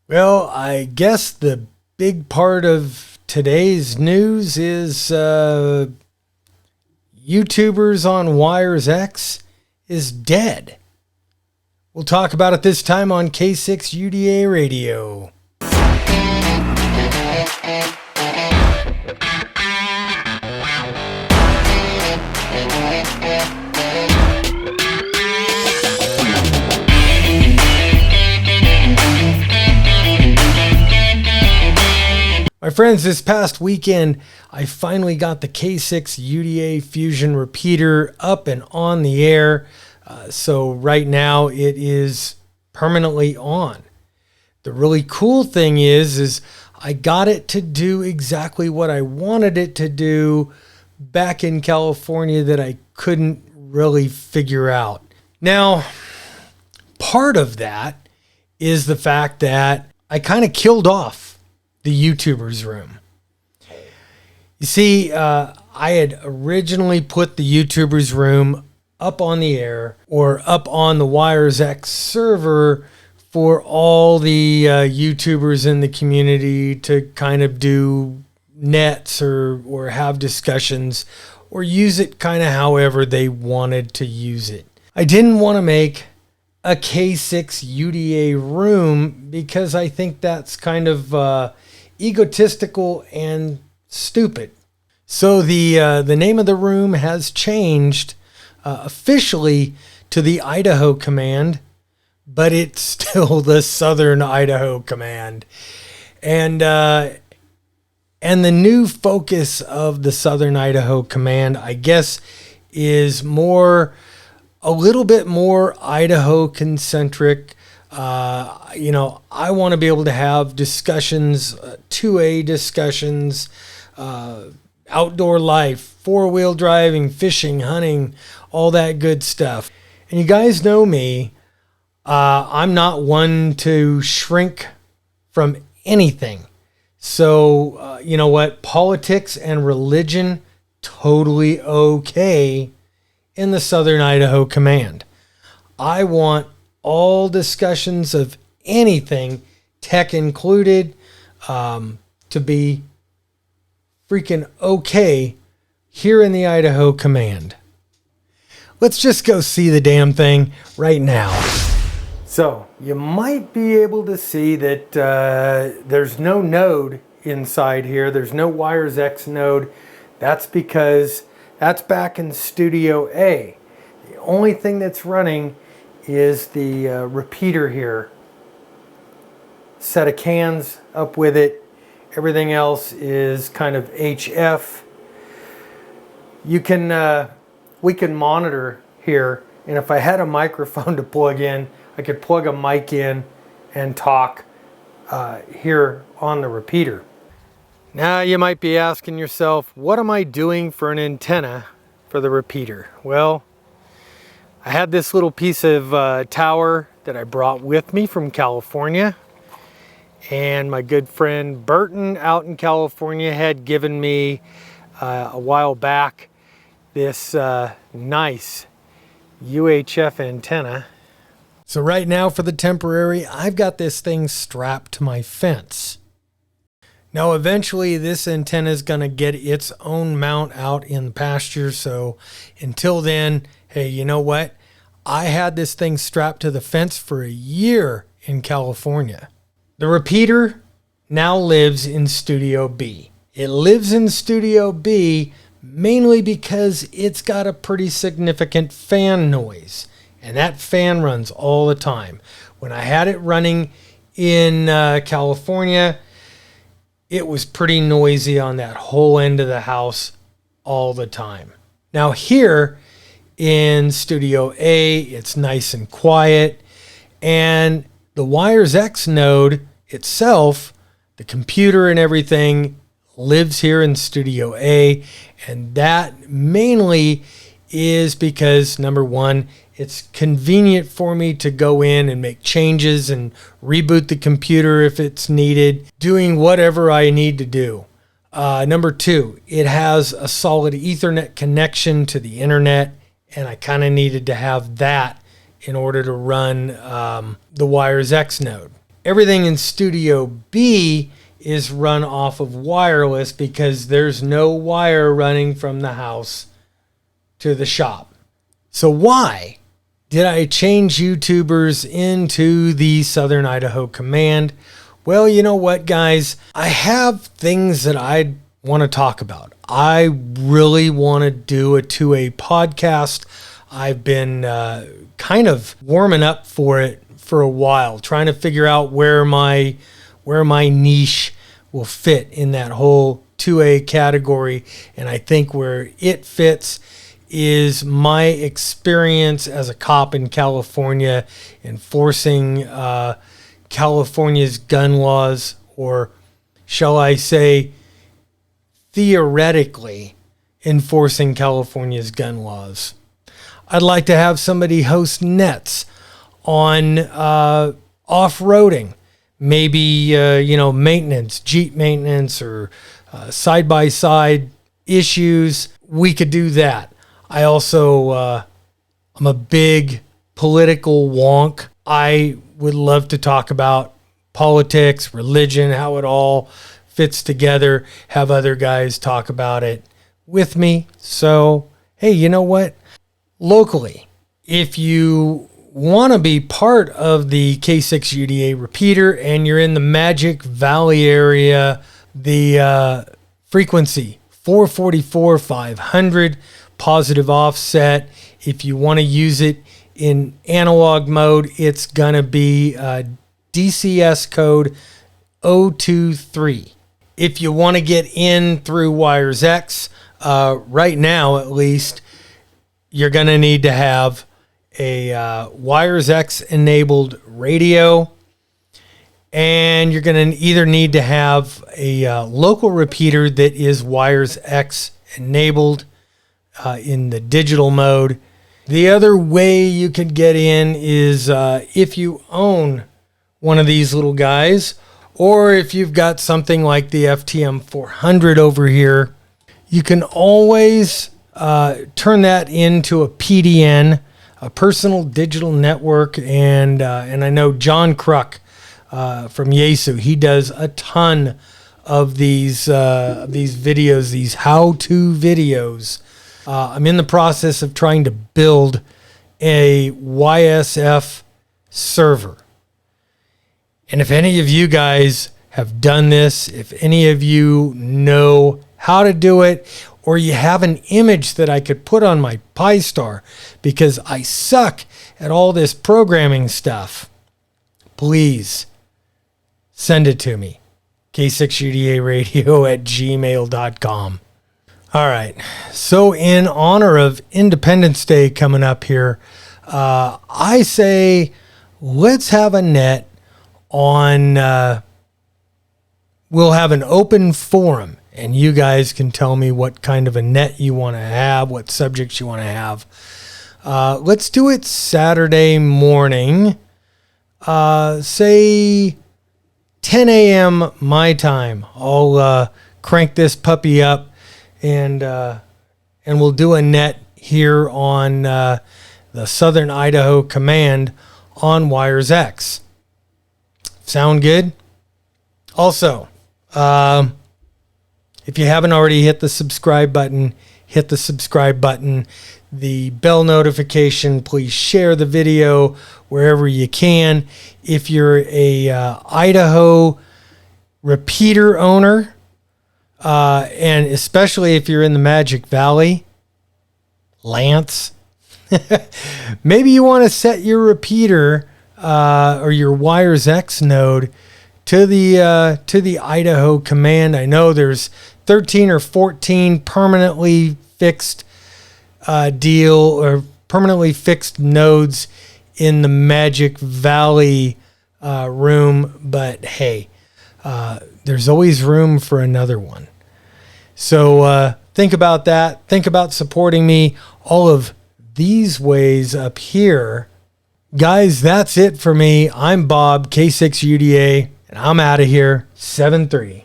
Well, I guess the big part of today's news is YouTubers on WiresX is dead. We'll talk about it this time on K6UDA Radio. My friends, this past weekend, I finally got the K6UDA Fusion repeater up and on the air. So right now it is permanently on. The really cool thing is I got it to do exactly what I wanted it to do back in California that I couldn't really figure out. Now, part of that is the fact that I kind of killed off the YouTubers room. You see, I had originally put the YouTubers room up on the air or up on the WiresX server for all the YouTubers in the community to kind of do nets or have discussions or use it kind of however they wanted to use it. I didn't want to make a K6UDA room because I think that's kind of egotistical and stupid. So the name of the room has changed officially to the Idaho command, but it's still the Southern Idaho command. And the new focus of the Southern Idaho command, I guess, is a little bit more Idaho concentric. I want to be able to have discussions, 2A discussions, outdoor life, four-wheel driving, fishing, hunting, all that good stuff. And you guys know me, I'm not one to shrink from anything. So, you know what? Politics and religion, totally okay in the Southern Idaho Command. I want all discussions of anything, tech included, to be freaking okay here in the Idaho Command. Let's just go see the damn thing right now. So you might be able to see that there's no node inside here. There's no WiresX node. That's because that's back in Studio A. The only thing that's running is the repeater here. Set of cans up with it. Everything else is kind of HF. We can monitor here, and if I had a microphone to plug in, I could plug a mic in and talk here on the repeater. Now you might be asking yourself, what am I doing for an antenna for the repeater? Well, I had this little piece of tower that I brought with me from California, and my good friend Burton out in California had given me a while back this nice UHF antenna. So right now for the temporary, I've got this thing strapped to my fence. Now eventually this antenna is going to get its own mount out in the pasture, so until then, hey, you know what? I had this thing strapped to the fence for a year in California. The repeater now lives in Studio B. It lives in Studio B mainly because it's got a pretty significant fan noise, and that fan runs all the time. When I had it running in California, it was pretty noisy on that whole end of the house all the time. Now here in Studio A, it's nice and quiet, and the WiresX node itself, the computer and everything, lives here in Studio A, and that mainly is because, number one, it's convenient for me to go in and make changes and reboot the computer if it's needed, doing whatever I need to do. Number two, it has a solid Ethernet connection to the internet, and I kind of needed to have that in order to run the WiresX node. Everything in Studio B is run off of wireless because there's no wire running from the house to the shop. So why did I change YouTubers into the Southern Idaho Command? Well, you know what, guys? I have things that I want to talk about. I really want to do a 2A podcast. I've been kind of warming up for it for a while, trying to figure out where my niche will fit in that whole 2A category. And I think where it fits is my experience as a cop in California enforcing California's gun laws, or shall I say, theoretically enforcing California's gun laws. I'd like to have somebody host nets on off-roading, maybe maintenance, Jeep maintenance, or side-by-side issues. We could do that. I also I'm a big political wonk. I would love to talk about politics, religion, how it all fits together, have other guys talk about it with me. So, hey, you know what? Locally, if you want to be part of the K6 UDA repeater and you're in the Magic Valley area, the frequency 444 500, positive offset. If you want to use it in analog mode, it's going to be DCS code 023. If you want to get in through WiresX, right now at least, you're going to need to have a WiresX enabled radio, and you're going to either need to have a local repeater that is WiresX enabled in the digital mode. The other way you could get in is if you own one of these little guys, or if you've got something like the FTM 400 over here, you can always turn that into a PDN, a personal digital network. And I know John Kruk from Yesu, he does a ton of these videos, these how-to videos. I'm in the process of trying to build a YSF server. And if any of you guys have done this, if any of you know how to do it, or you have an image that I could put on my Pi-Star, because I suck at all this programming stuff, please send it to me. K6UDAradio@gmail.com. All right. So in honor of Independence Day coming up here, I say let's have a net on, we'll have an open forum, and you guys can tell me what kind of a net you want to have, what subjects you want to have. Let's do it Saturday morning, say 10 a.m. my time. I'll crank this puppy up, and we'll do a net here on the Southern Idaho Command on WiresX. Sound good? Also, if you haven't already hit the subscribe button, hit the subscribe button. The bell notification, please share the video wherever you can. If you're a Idaho repeater owner, and especially if you're in the Magic Valley, Lance, maybe you want to set your repeater or your WiresX node to the Idaho Command. I know there's 13 or 14 permanently fixed deal or permanently fixed nodes in the Magic Valley room, but hey, there's always room for another one. So think about that. Think about supporting me all of these ways up here. Guys, that's it for me. I'm Bob, K6UDA, and I'm out of here. 7-3.